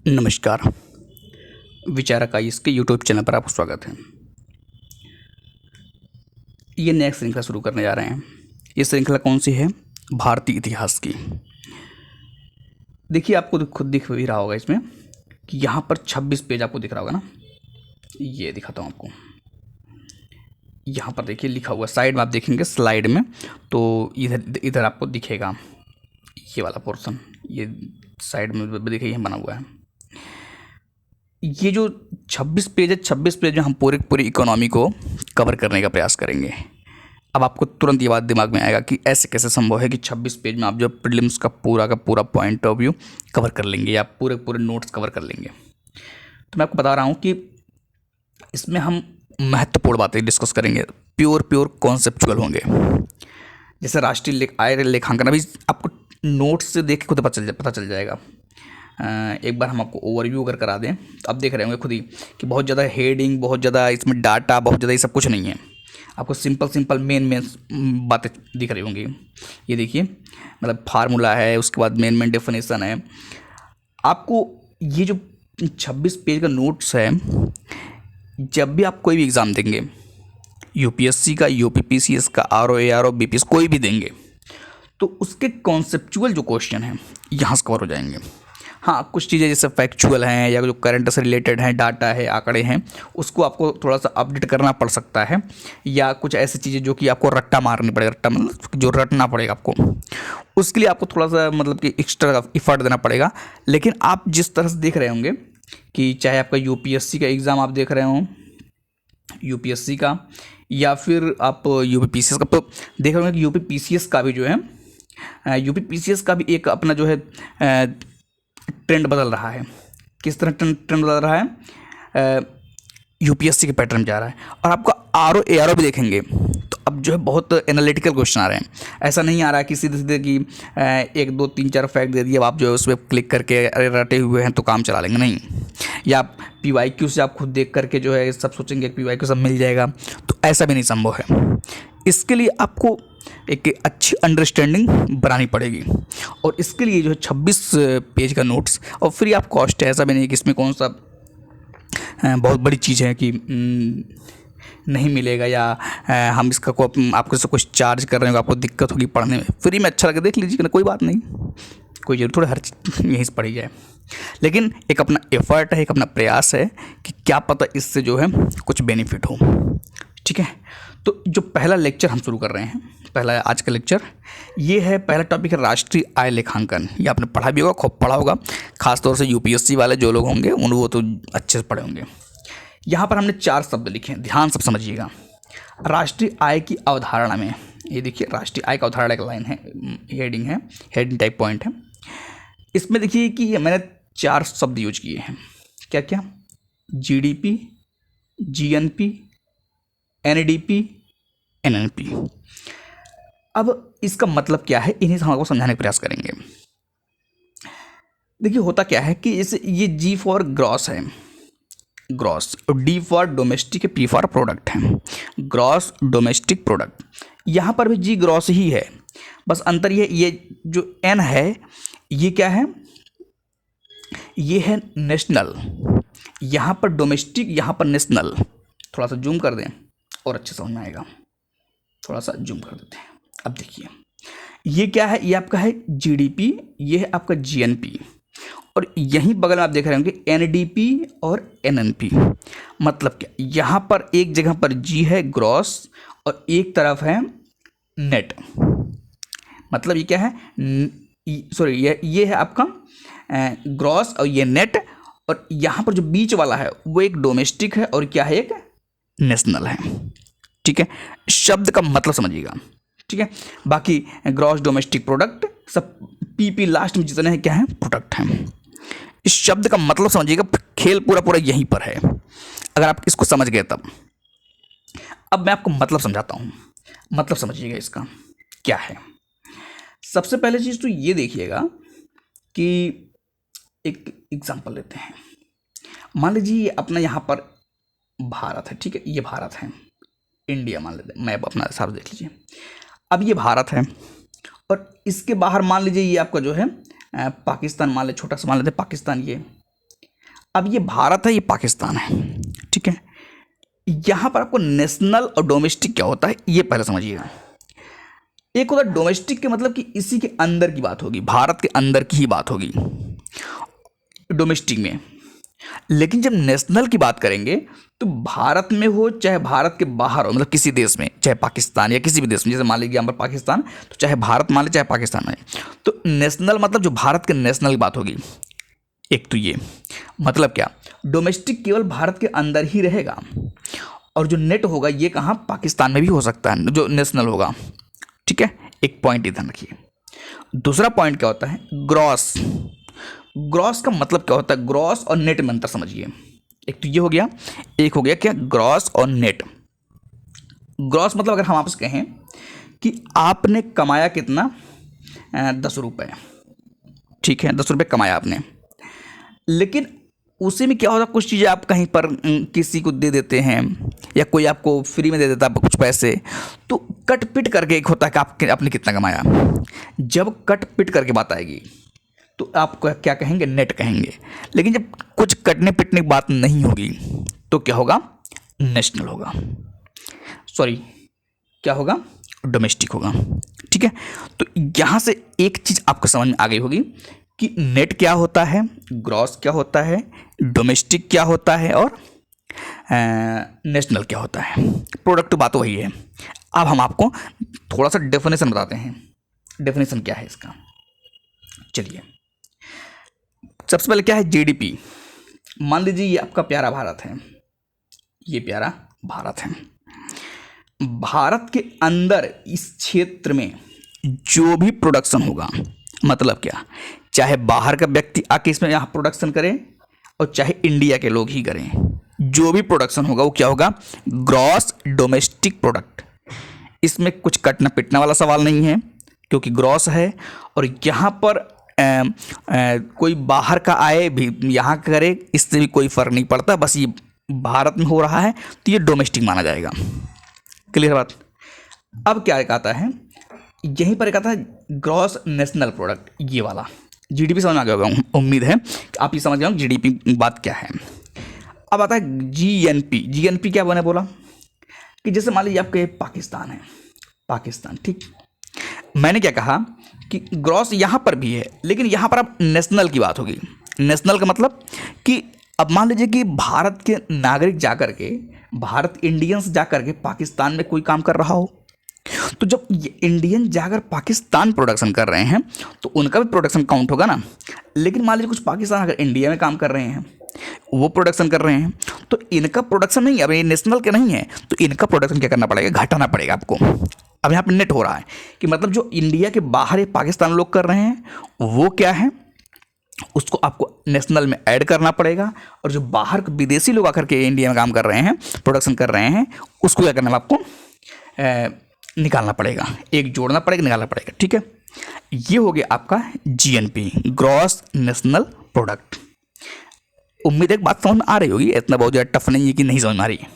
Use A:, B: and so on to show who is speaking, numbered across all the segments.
A: नमस्कार। विचारक आइएस के यूट्यूब चैनल पर आपका स्वागत है। ये नेक्स्ट श्रृंखला शुरू करने जा रहे हैं। ये श्रृंखला कौन सी है? भारतीय इतिहास की। देखिए, आपको तो खुद दिख भी रहा होगा इसमें कि यहाँ पर 26 पेज आपको दिख रहा होगा ना। ये दिखाता हूँ आपको। यहाँ पर देखिए लिखा हुआ, साइड में आप देखेंगे स्लाइड में, तो इधर इधर आपको दिखेगा ये वाला पोर्शन। ये साइड में देखिए यहाँ बना हुआ है। ये जो 26 पेज है, 26 पेज में हम पूरी इकोनॉमी को कवर करने का प्रयास करेंगे। अब आपको तुरंत ये बात दिमाग में आएगा कि ऐसे कैसे संभव है कि 26 पेज में आप जो प्रीलिम्स का पूरा पॉइंट ऑफ व्यू कवर कर लेंगे या पूरे नोट्स कवर कर लेंगे। तो मैं आपको बता रहा हूँ कि इसमें हम महत्वपूर्ण बातें डिस्कस करेंगे, प्योर कॉन्सेप्चुअल होंगे। जैसे राष्ट्रीय आय लेखांकन, अभी आपको नोट्स से देख के खुद पता चल जाएगा। एक बार हम आपको ओवरव्यू अगर करा दें तो आप देख रहे होंगे खुद ही कि बहुत ज़्यादा हेडिंग, बहुत ज़्यादा इसमें डाटा, बहुत ज़्यादा ये सब कुछ नहीं है। आपको सिंपल मेन बातें दिख रही होंगी। ये देखिए, मतलब फार्मूला है, उसके बाद मेन डेफिनेशन है। आपको ये जो 26 पेज का नोट्स है, जब भी आप कोई भी एग्ज़ाम देंगे, यूपीएससी का, यूपीपीसीएस का, आरओ बीपीएस कोई भी देंगे, तो उसके कॉन्सेप्चुअल जो क्वेश्चन हैं यहाँ से कवर हो जाएंगे। हाँ, कुछ चीज़ें जैसे फैक्चुअल हैं या जो करंट से रिलेटेड हैं, डाटा है, आंकड़े हैं, उसको आपको थोड़ा सा अपडेट करना पड़ सकता है, या कुछ ऐसी चीज़ें जो कि आपको रट्टा मारनी पड़ेगा, रट्टा मतलब जो रटना पड़ेगा आपको, उसके लिए आपको थोड़ा सा मतलब कि एक्स्ट्रा इफर्ट देना पड़ेगा। लेकिन आप जिस तरह से देख रहे होंगे कि चाहे आपका यूपीएससी का एग्ज़ाम आप देख रहे हों, यूपीएससी का, या फिर आप यूपीपीसीएस का, तो देख रहे होंगे कि यूपीपीसीएस का भी जो है, यूपीपीसीएस का भी एक अपना जो है ट्रेंड बदल रहा है। किस तरह ट्रेंड बदल रहा है? यूपीएससी के पैटर्न में जा रहा है। और आपका आरओ भी देखेंगे तो अब जो है बहुत एनालिटिकल क्वेश्चन आ रहे हैं। ऐसा नहीं आ रहा है कि सीधे सीधे कि 1 2 3 4 फैक्ट दे दिए, अब आप जो है उस पर क्लिक करके अरे रटे हुए हैं तो काम चला लेंगे, नहीं। या आप पीवाईक्यू से आप खुद देख करके जो है सब सोचेंगे कि पीवाईक्यू सब मिल जाएगा, तो ऐसा भी नहीं संभव है। इसके लिए आपको एक अच्छी अंडरस्टैंडिंग बनानी पड़ेगी, और इसके लिए जो है 26 पेज का नोट्स और फ्री ऑफ कॉस्ट है। ऐसा भी नहीं कि इसमें कौन सा बहुत बड़ी चीज़ है कि नहीं मिलेगा, या हम इसका को आपको से कुछ चार्ज कर रहे हो, आपको दिक्कत होगी पढ़ने में। फ्री में अच्छा लगे देख लीजिए ना, कोई बात नहीं, कोई जरूर थोड़ा हर यहीं से पढ़ी जाए। लेकिन एक अपना एफर्ट है, एक अपना प्रयास है कि क्या पता इससे जो है कुछ बेनिफिट हो। ठीक है, तो जो पहला लेक्चर हम शुरू कर रहे हैं, पहला आज का लेक्चर ये है, पहला टॉपिक है राष्ट्रीय आय लेखांकन। ये आपने पढ़ा भी होगा, खूब पढ़ा होगा, खासतौर से यूपीएससी वाले जो लोग होंगे वो तो अच्छे से पढ़े होंगे। यहाँ पर हमने 4 शब्द लिखे हैं, ध्यान सब समझिएगा। राष्ट्रीय आय की अवधारणा में, ये देखिए राष्ट्रीय आय का अवधारणा का लाइन है, हेडिंग है, हेडिंग टाइप पॉइंट है। इसमें देखिए कि मैंने 4 शब्द यूज किए हैं। क्या क्या? GDP, GNP, NDP, NNP. अब इसका मतलब क्या है, इन्हीं से हम आपको समझाने का प्रयास करेंगे। देखिए होता क्या है कि जैसे ये जी फॉर ग्रॉस है, ग्रॉस, और D for domestic, P for product है, ग्रॉस डोमेस्टिक प्रोडक्ट। यहाँ पर भी जी ग्रॉस ही है, बस अंतर ये जो एन है ये क्या है, ये है नेशनल। यहाँ पर डोमेस्टिक, यहाँ पर नेशनल। थोड़ा सा जूम कर दें और अच्छे समझ में आएगा, थोड़ा सा जूम कर देते हैं। अब देखिए ये क्या है, ये आपका है जीडीपी, ये है आपका जीएनपी, और यहीं बगल में आप देख रहे होंगे एनडीपी और एनएनपी। मतलब क्या, यहाँ पर एक जगह पर जी है ग्रॉस और एक तरफ है नेट। मतलब ये क्या है, सॉरी ये है आपका ग्रॉस और ये नेट, और यहाँ पर जो बीच वाला है वो एक डोमेस्टिक है और क्या है, एक नेशनल है। ठीक है, शब्द का मतलब समझिएगा। ठीक है, बाकी ग्रॉस डोमेस्टिक प्रोडक्ट सब पीपी लास्ट में जितने हैं क्या है, प्रोडक्ट हैं। इस शब्द का मतलब समझिएगा, खेल पूरा यहीं पर है, अगर आप इसको समझ गए तब। अब मैं आपको मतलब समझाता हूँ, मतलब समझिएगा इसका क्या है। सबसे पहले चीज़ तो ये देखिएगा कि एक एग्जांपल लेते हैं। मान लीजिए अपना यहाँ पर भारत है, ठीक है, ये भारत है, इंडिया मान लेते हैं, मैप अपना हिसाब से देख लीजिए। अब ये भारत है और इसके बाहर मान लीजिए ये आपका जो है पाकिस्तान, मान ले छोटा सा मान लेते हैं पाकिस्तान, ये अब ये भारत है, ये पाकिस्तान है, ठीक है। यहाँ पर आपको नेशनल और डोमेस्टिक क्या होता है ये पहले समझिएगा। एक होता है डोमेस्टिक के मतलब कि इसी के अंदर की बात होगी, भारत के अंदर की ही बात होगी डोमेस्टिक में। लेकिन जब नेशनल की बात करेंगे तो भारत में हो चाहे भारत के बाहर हो, मतलब किसी देश में, चाहे पाकिस्तान या किसी भी देश में, जैसे मान लीजिए यहाँ पर पाकिस्तान, तो चाहे भारत मान ले चाहे पाकिस्तान में, तो नेशनल मतलब जो भारत के नेशनल की बात होगी। एक तो ये मतलब क्या, डोमेस्टिक केवल भारत के अंदर ही रहेगा, और जो नेट होगा ये कहाँ, पाकिस्तान में भी हो सकता है जो नेशनल होगा, ठीक है। एक पॉइंट ध्यान रखिए। दूसरा पॉइंट क्या होता है, ग्रॉस। ग्रॉस का मतलब क्या होता है, ग्रॉस और नेट में अंतर समझिए। एक तो ये हो गया, एक हो गया क्या, ग्रॉस और नेट। ग्रॉस मतलब अगर हम आपसे कहें कि आपने कमाया कितना, 10 रुपये, ठीक है, 10 रुपये कमाया आपने, लेकिन उसी में क्या होता है, कुछ चीज़ें आप कहीं पर किसी को दे देते हैं या कोई आपको फ्री में दे देता है कुछ पैसे, तो कट पिट करके एक होता है कि आपने कितना कमाया। जब कट पिट करके बात आएगी तो आप क्या कहेंगे, नेट कहेंगे। लेकिन जब कुछ कटने पिटने की बात नहीं होगी तो क्या होगा, नेशनल होगा, सॉरी क्या होगा, डोमेस्टिक होगा, ठीक है। तो यहाँ से एक चीज़ आपको समझ में आ गई होगी कि नेट क्या होता है, ग्रॉस क्या होता है, डोमेस्टिक क्या होता है और नेशनल क्या होता है। प्रोडक्ट बात वही है। अब हम आपको थोड़ा सा डेफिनेशन बताते हैं, डेफिनेशन क्या है इसका। चलिए, सबसे पहले क्या है, जीडीपी। मान लीजिए ये आपका प्यारा भारत है, ये प्यारा भारत है। भारत के अंदर इस क्षेत्र में जो भी प्रोडक्शन होगा, मतलब क्या, चाहे बाहर का व्यक्ति आके इसमें यहाँ प्रोडक्शन करे और चाहे इंडिया के लोग ही करें, जो भी प्रोडक्शन होगा वो क्या होगा, ग्रॉस डोमेस्टिक प्रोडक्ट। इसमें कुछ कटना पिटना वाला सवाल नहीं है, क्योंकि ग्रॉस है। और यहाँ पर कोई बाहर का आए भी यहाँ करे, इससे भी कोई फर्क नहीं पड़ता, बस ये भारत में हो रहा है तो ये डोमेस्टिक माना जाएगा। क्लियर बात। अब क्या कहता है, यहीं पर कहता है ग्रॉस नेशनल प्रोडक्ट, ये वाला जीडीपी समझ में आ गया होगा, उम्मीद है कि आप ये समझ गए जीडीपी बात क्या है। अब आता है जीएनपी। जीएनपी क्या बने बोला कि जैसे मान लीजिए आपके पाकिस्तान है, पाकिस्तान, ठीक। मैंने क्या कहा कि ग्रॉस यहाँ पर भी है, लेकिन यहाँ पर अब नेशनल की बात होगी। नेशनल का मतलब कि अब मान लीजिए कि भारत के नागरिक जाकर के, भारत इंडियंस जाकर के पाकिस्तान में कोई काम कर रहा हो, तो जब ये इंडियन जाकर पाकिस्तान प्रोडक्शन कर रहे हैं तो उनका भी प्रोडक्शन काउंट होगा ना। लेकिन मान लीजिए कुछ पाकिस्तान अगर इंडिया में काम कर रहे हैं, वो प्रोडक्शन कर रहे हैं, तो इनका प्रोडक्शन नहीं, अब ये नेशनल के नहीं है, तो इनका प्रोडक्शन क्या करना पड़ेगा, घटाना पड़ेगा आपको। अब यहाँ पर नेट हो रहा है कि मतलब जो इंडिया के बाहर ये पाकिस्तान लोग कर रहे हैं वो क्या है, उसको आपको नेशनल में ऐड करना पड़ेगा, और जो बाहर विदेशी लोग आकर के इंडिया में काम कर रहे हैं, प्रोडक्शन कर रहे हैं, उसको क्या करना है, आपको निकालना पड़ेगा, एक जोड़ना पड़ेगा, निकालना पड़ेगा, ठीक है। ये हो गया आपका जीएनपी, ग्रॉस नेशनल प्रोडक्ट। उम्मीद है एक बात समझ में आ रही होगी, इतना बहुत ज़्यादा टफ नहीं है कि नहीं समझ में आ रही है।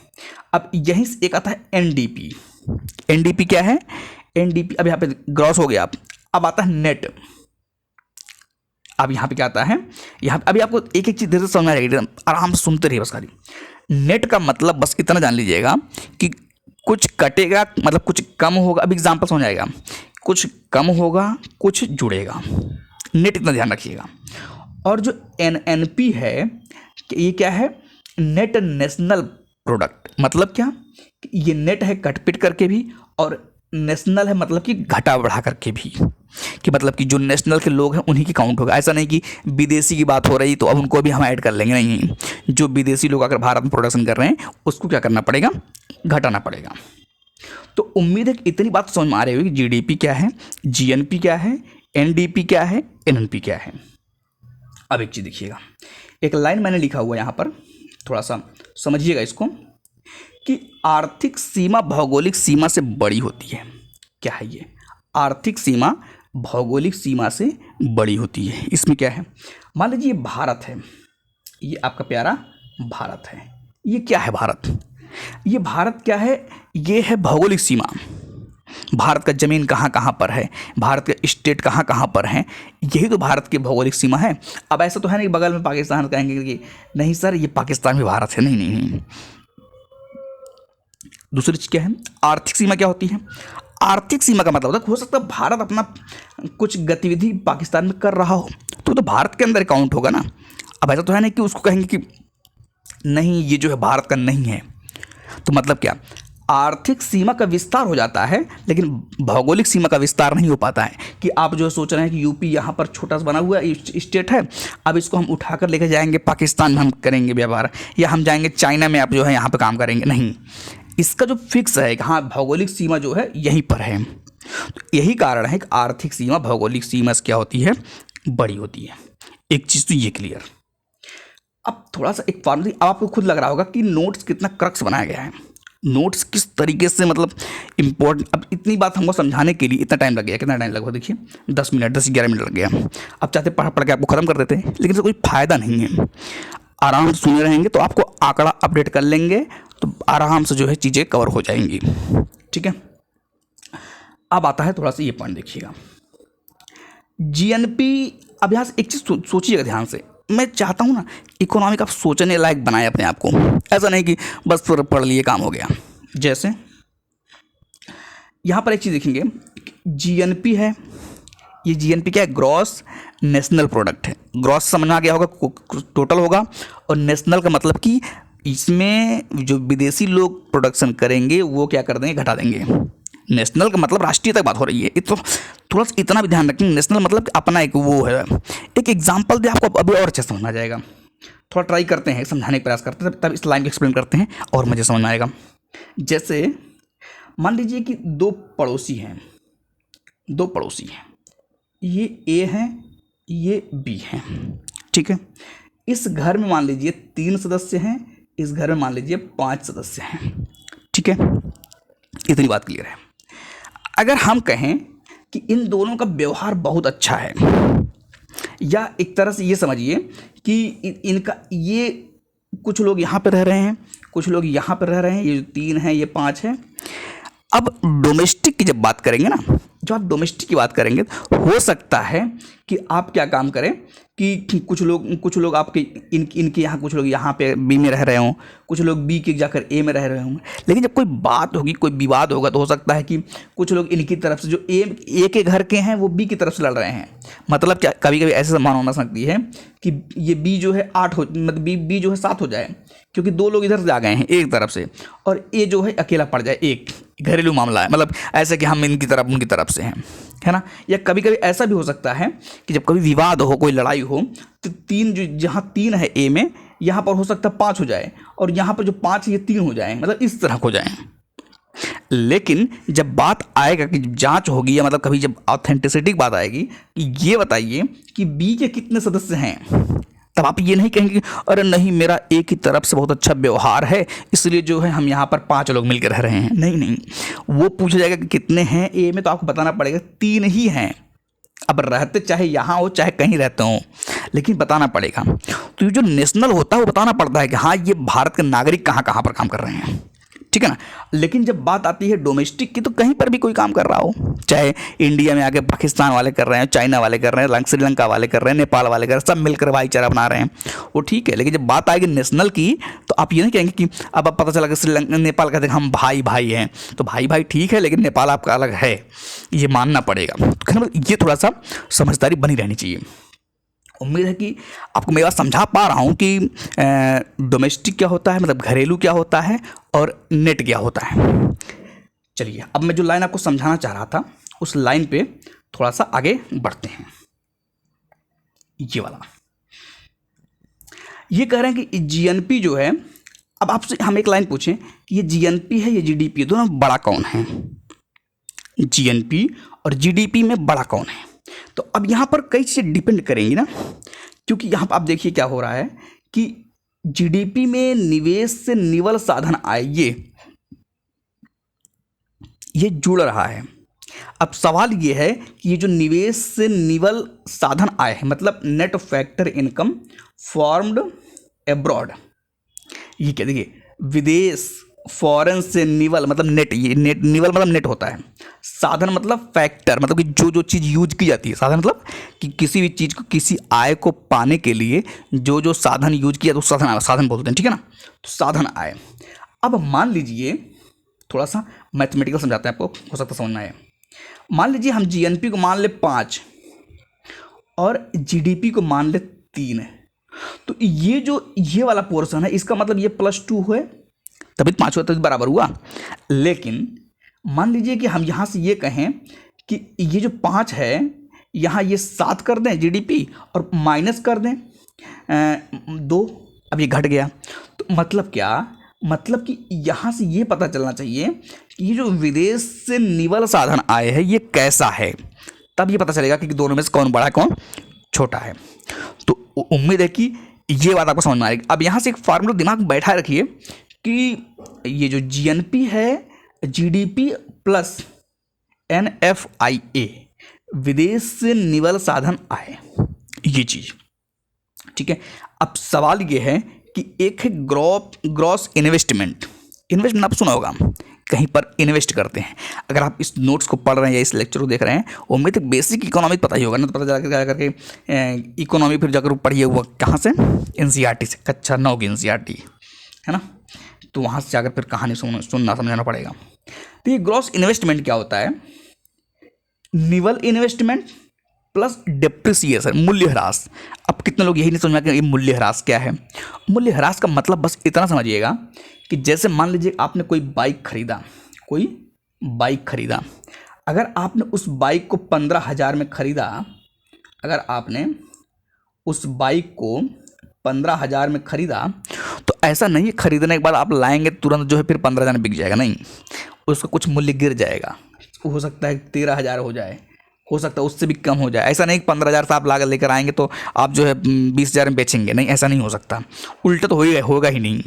A: अब यहीं से एक आता है एनडीपी। एनडीपी क्या है, एनडीपी, अब यहाँ पे ग्रॉस हो गया, अब आता है नेट। अब यहाँ पे क्या आता है, यहाँ अभी आपको एक एक चीज़ धीरे से समझ में आ जाएगी, आराम से सुनते रहिए बस खाली। नेट का मतलब बस इतना जान लीजिएगा कि कुछ कटेगा, मतलब कुछ कम होगा। अब एग्जाम्पल समझ आएगा, कुछ कम होगा, कुछ जुड़ेगा, नेट इतना ध्यान रखिएगा। और जो एनएनपी है, ये क्या है, नेट नेशनल प्रोडक्ट। मतलब क्या, ये नेट है कट पिट करके भी, और नेशनल है मतलब कि घटा बढ़ा करके भी, कि मतलब कि जो नेशनल के लोग हैं उन्हीं की काउंट होगा। ऐसा नहीं कि विदेशी की बात हो रही तो अब उनको भी हम ऐड कर लेंगे, नहीं। जो विदेशी लोग अगर भारत में प्रोडक्शन कर रहे हैं उसको क्या करना पड़ेगा, घटाना पड़ेगा। तो उम्मीद है कि इतनी बात समझ में आ रही होगी, जीडीपी क्या है, जीएनपी क्या है, एनडीपी क्या है, एनएनपी क्या है। अब एक चीज़ देखिएगा, एक लाइन मैंने लिखा हुआ है यहाँ पर, थोड़ा सा समझिएगा इसको, कि आर्थिक सीमा भौगोलिक सीमा से बड़ी होती है। क्या है ये, आर्थिक सीमा भौगोलिक सीमा से बड़ी होती है। इसमें क्या है, मान लीजिए ये भारत है, ये आपका प्यारा भारत है। ये क्या है, भारत, ये भारत क्या है, ये है भौगोलिक सीमा। भारत का ज़मीन कहाँ कहाँ पर है, भारत के स्टेट कहाँ कहाँ पर हैं, यही तो भारत की भौगोलिक सीमा है। अब ऐसा तो है नहीं बगल में पाकिस्तान कहेंगे कि नहीं सर ये पाकिस्तान में भारत है, नहीं नहीं नहीं। दूसरी चीज़ क्या है, आर्थिक सीमा क्या होती है। आर्थिक सीमा का मतलब होता है हो सकता है भारत अपना कुछ गतिविधि पाकिस्तान में कर रहा हो तो भारत के अंदर काउंट होगा ना। अब ऐसा तो है नहीं कि उसको कहेंगे कि नहीं ये जो है भारत का नहीं है, तो मतलब क्या, आर्थिक सीमा का विस्तार हो जाता है लेकिन भौगोलिक सीमा का विस्तार नहीं हो पाता है। कि आप जो सोच रहे हैं कि यूपी यहाँ पर छोटा सा बना हुआ स्टेट है, अब इसको हम उठाकर लेकर जाएंगे पाकिस्तान में हम करेंगे व्यापार, या हम जाएंगे चाइना में आप जो है यहाँ पे काम करेंगे, नहीं। इसका जो फिक्स है कि हाँ भौगोलिक सीमा जो है यहीं पर है। तो यही कारण है कि आर्थिक सीमा भौगोलिक सीमा से क्या होती है, बड़ी होती है। एक चीज़ तो ये क्लियर। अब थोड़ा सा एक फॉर्मूला, अब आपको खुद लग रहा होगा कि नोट्स कितना क्रक्स बनाया गया है, नोट्स किस तरीके से मतलब इम्पोर्टेंट। अब इतनी बात हमको समझाने के लिए इतना टाइम लग गया, कितना टाइम लगा देखिए 10 मिनट 10-11 मिनट लग गया। अब चाहते पढ़ पढ़ के आपको ख़त्म कर देते हैं, लेकिन इससे कोई फ़ायदा नहीं है। आराम से सुने रहेंगे तो आपको आंकड़ा अपडेट कर लेंगे तो आराम से जो है चीज़ें कवर हो जाएंगी, ठीक है। अब आता है थोड़ा सा ये पॉइंट देखिएगा, जीएनपी। अब यहाँ से एक चीज़ सोचिएगा ध्यान से, मैं चाहता हूँ ना इकोनॉमिक आप सोचने लायक बनाए अपने आप को, ऐसा नहीं कि बस पढ़ लिए काम हो गया। जैसे यहाँ पर एक चीज़ देखेंगे, जीएनपी है, ये जीएनपी क्या है, ग्रॉस नेशनल प्रोडक्ट है। ग्रॉस समझ में आ गया होगा, टोटल होगा, और नेशनल का मतलब कि इसमें जो विदेशी लोग प्रोडक्शन करेंगे वो क्या कर देंगे, घटा देंगे। नेशनल का मतलब राष्ट्रीय तक बात हो रही है, तो थोड़ा सा इतना भी ध्यान रखेंगे। नेशनल मतलब अपना एक वो है। एक एग्जांपल दे आपको अभी और अच्छे समझ में आ जाएगा। थोड़ा ट्राई करते हैं, समझाने का प्रयास करते हैं, तब इस लाइन को एक्सप्लेन करते हैं और मुझे समझ में आएगा। जैसे मान लीजिए कि दो पड़ोसी हैं, ये ए हैं, ये बी हैं, ठीक है। इस घर में मान लीजिए 3 सदस्य हैं, इस घर में मान लीजिए 5 सदस्य हैं, ठीक है। इतनी बात क्लियर है। अगर हम कहें कि इन दोनों का व्यवहार बहुत अच्छा है, या एक तरह से ये समझिए कि इनका ये कुछ लोग यहाँ पे रह रहे हैं, कुछ लोग यहाँ पे रह रहे हैं, ये जो 3 हैं ये 5 हैं। अब डोमेस्टिक की जब बात करेंगे ना, जब आप डोमेस्टिक की बात करेंगे तो हो सकता है कि आप क्या काम करें कि कुछ लोग आपके इनके यहाँ, कुछ लोग यहाँ पे बी में रह रहे हों, कुछ लोग बी के जाकर ए में रह रहे होंगे। लेकिन जब कोई बात होगी, कोई विवाद होगा, तो हो सकता है कि कुछ लोग इनकी तरफ से जो ए के घर के हैं वो बी की तरफ से लड़ रहे हैं। मतलब क्या, कभी कभी ऐसे समान होना सकती है कि ये बी जो है 8 हो, मतलब बी जो है 7 हो जाए, क्योंकि 2 लोग इधर से आ गए हैं एक तरफ से, और ए जो है अकेला पड़ जाए। एक घरेलू मामला है, मतलब ऐसे कि हम इनकी तरफ उनकी तरफ से हैं, है ना। या कभी कभी ऐसा भी हो सकता है कि जब कभी विवाद हो, कोई लड़ाई हो, तो 3 जो जहाँ 3 है ए में, यहाँ पर हो सकता है 5 हो जाए, और यहाँ पर जो 5 है ये 3 हो जाए, मतलब इस तरह हो जाए। लेकिन जब बात आएगा कि जांच होगी, या मतलब कभी जब ऑथेंटिसिटी की बात आएगी कि ये बताइए कि बी के कितने सदस्य हैं, तब आप ये नहीं कहेंगे अरे नहीं मेरा ए की तरफ से बहुत अच्छा व्यवहार है इसलिए जो है हम यहाँ पर 5 लोग मिलकर रह रहे हैं। नहीं, वो पूछा जाएगा कि कितने हैं ए में, तो आपको बताना पड़ेगा 3 ही हैं। अब रहते चाहे यहाँ हो चाहे कहीं रहते हो, लेकिन बताना पड़ेगा। तो ये जो नेशनल होता है वो बताना पड़ता है कि हाँ ये भारत के नागरिक कहाँ कहाँ पर काम कर रहे हैं, ठीक है ना। लेकिन जब बात आती है डोमेस्टिक की, तो कहीं पर भी कोई काम कर रहा हो, चाहे इंडिया में आके पाकिस्तान वाले कर रहे हैं, चाइना वाले कर रहे हैं, श्रीलंका वाले कर रहे हैं, नेपाल वाले कर रहे हैं, सब मिलकर भाईचारा बना रहे हैं, वो ठीक है। लेकिन जब बात आएगी नेशनल की, तो आप ये नहीं कहेंगे कि अब पता चला कि श्रीलंका नेपाल कहते हैं हम भाई भाई हैं, तो भाई भाई ठीक है, लेकिन नेपाल आपका अलग है, ये मानना पड़ेगा। तो ये थोड़ा सा समझदारी बनी रहनी चाहिए। उम्मीद है कि आपको मेरी बात समझा पा रहा हूँ कि डोमेस्टिक क्या होता है, मतलब घरेलू क्या होता है, और नेट क्या होता है। चलिए अब मैं जो लाइन आपको समझाना चाह रहा था उस लाइन पे थोड़ा सा आगे बढ़ते हैं। ये वाला, ये कह रहे हैं कि जीएनपी जो है, अब आपसे हम एक लाइन पूछें कि ये जीएनपी है, ये जीडीपी, दोनों बड़ा कौन है? जीएनपी और जीडीपी में बड़ा कौन है? तो अब यहाँ पर कई चीज़ें डिपेंड करेंगी ना, क्योंकि यहाँ पर आप देखिए क्या हो रहा है कि जीडीपी में निवेश से निवल साधन आय, ये जुड़ रहा है। अब सवाल ये है कि ये जो निवेश से निवल साधन आय है, मतलब net factor income formed abroad, ये क्या, देखिए विदेश फॉरेन से निवल मतलब नेट, ये नेट, निवल मतलब नेट होता है। साधन मतलब फैक्टर, मतलब कि जो चीज़ यूज की जाती है। साधन मतलब कि किसी भी चीज़ को, किसी आय को पाने के लिए जो साधन यूज किया तो साधन, साधन बोलते हैं, ठीक है ना। तो साधन आय। अब मान लीजिए, थोड़ा सा मैथमेटिकल समझाते हैं आपको, हो सकता समझ में आए। मान लीजिए हम जीएनपी को मान ले 5 और जीडीपी को मान ले 3 है। तो ये वाला पोर्शन है, इसका मतलब ये +2 है, तभी 5 हुआ, तभी बराबर हुआ। लेकिन मान लीजिए कि हम यहाँ से ये कहें कि ये जो 5 है, यहाँ ये 7 कर दें जीडीपी और माइनस कर दें 2, अब ये घट गया। तो मतलब क्या, मतलब कि यहाँ से ये पता चलना चाहिए कि ये जो विदेश से निवल साधन आए हैं ये कैसा है, तब ये पता चलेगा कि दोनों में से कौन बड़ा है कौन छोटा है। तो उम्मीद है कि ये बात आपको समझ में आएगी। अब यहाँ से एक फार्मूला दिमाग में बैठा रखिए कि ये जो जीएनपी है, जीडीपी प्लस NFIA, विदेश से निवल साधन आए, ये चीज, ठीक है। अब सवाल ये है कि एक है ग्रॉस इन्वेस्टमेंट। इन्वेस्टमेंट आप सुना होगा, कहीं पर इन्वेस्ट करते हैं। अगर आप इस नोट्स को पढ़ रहे हैं या इस लेक्चर को देख रहे हैं, उम्मीद है बेसिक इकोनॉमी पता ही होगा ना, तो पता चला क्या करके इकोनॉमी फिर जाकर पढ़िए हुआ कहाँ से, NCERT से, कक्षा 9 की NCERT है ना। तो वहाँ से जाकर फिर कहानी सुनना समझाना पड़ेगा। तो ये ग्रॉस इन्वेस्टमेंट क्या होता है, निवल इन्वेस्टमेंट प्लस डिप्रिसिएशन, मूल्यह्रास। अब कितने लोग यही नहीं समझ में कि ये मूल्यह्रास क्या है। मूल्यह्रास का मतलब बस इतना समझिएगा कि जैसे मान लीजिए आपने कोई बाइक खरीदा, अगर आपने उस बाइक को 15,000 में खरीदा, अगर आपने उस बाइक को 15,000 में खरीदा, तो ऐसा नहीं खरीदने के बाद आप लाएंगे तुरंत जो है फिर 15,000 में बिक जाएगा, नहीं, उसका कुछ मूल्य गिर जाएगा। हो सकता है 13,000 हो जाए, हो सकता है उससे भी कम हो जाए। ऐसा नहीं कि 15,000 से आप लागत लेकर आएंगे तो आप जो है 20,000 में बेचेंगे, नहीं, ऐसा नहीं हो सकता, उल्टा तो होगा ही नहीं,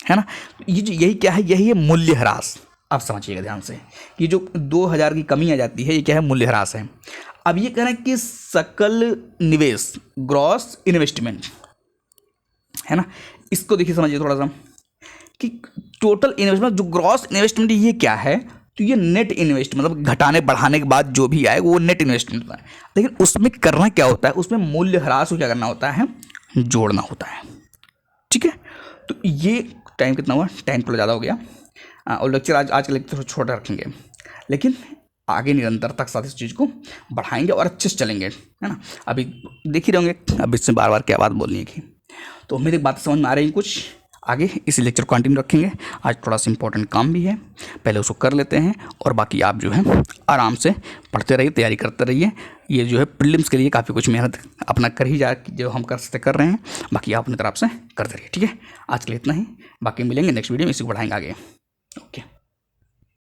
A: है ना। यही क्या है, यही है मूल्यह्रास। आप समझिएगा ध्यान से, ये जो 2,000 की कमी आ जाती है, ये क्या है, मूल्यह्रास है। अब ये कह रहे हैं कि सकल निवेश, ग्रॉस इन्वेस्टमेंट, है ना, इसको देखिए समझिए थोड़ा सा कि टोटल इन्वेस्टमेंट, जो ग्रॉस इन्वेस्टमेंट ये क्या है, तो ये नेट इन्वेस्टमेंट, मतलब घटाने बढ़ाने के बाद जो भी आएगा वो नेट इन्वेस्टमेंट होता है। लेकिन उसमें करना क्या होता है, उसमें मूल्यह्रास को क्या करना होता है, जोड़ना होता है, ठीक है। तो ये टाइम कितना हुआ, टाइम थोड़ा ज़्यादा हो गया, और लेक्चर आज का लेक्चर छोटा रखेंगे, लेकिन आगे निरंतरता के साथ इस चीज़ को बढ़ाएंगे और अच्छे से चलेंगे, है ना। अभी देख ही रहेंगे, अब इसमें बार बार क्या बात बोलनी है कि, तो मेरी बात समझ में आ रही है कुछ, आगे इस लेक्चर को कंटिन्यू रखेंगे। आज थोड़ा सा इंपॉर्टेंट काम भी है, पहले उसको कर लेते हैं, और बाकी आप जो है आराम से पढ़ते रहिए, तैयारी करते रहिए। ये जो है प्रीलिम्स के लिए काफ़ी कुछ मेहनत अपना कर ही जो हम कर सकते कर रहे हैं, बाकी आप अपनी तरफ से करते रहिए, ठीक है। आज के लिए इतना ही, बाकी मिलेंगे नेक्स्ट वीडियो में, इसी को बढ़ाएंगे आगे। ओके।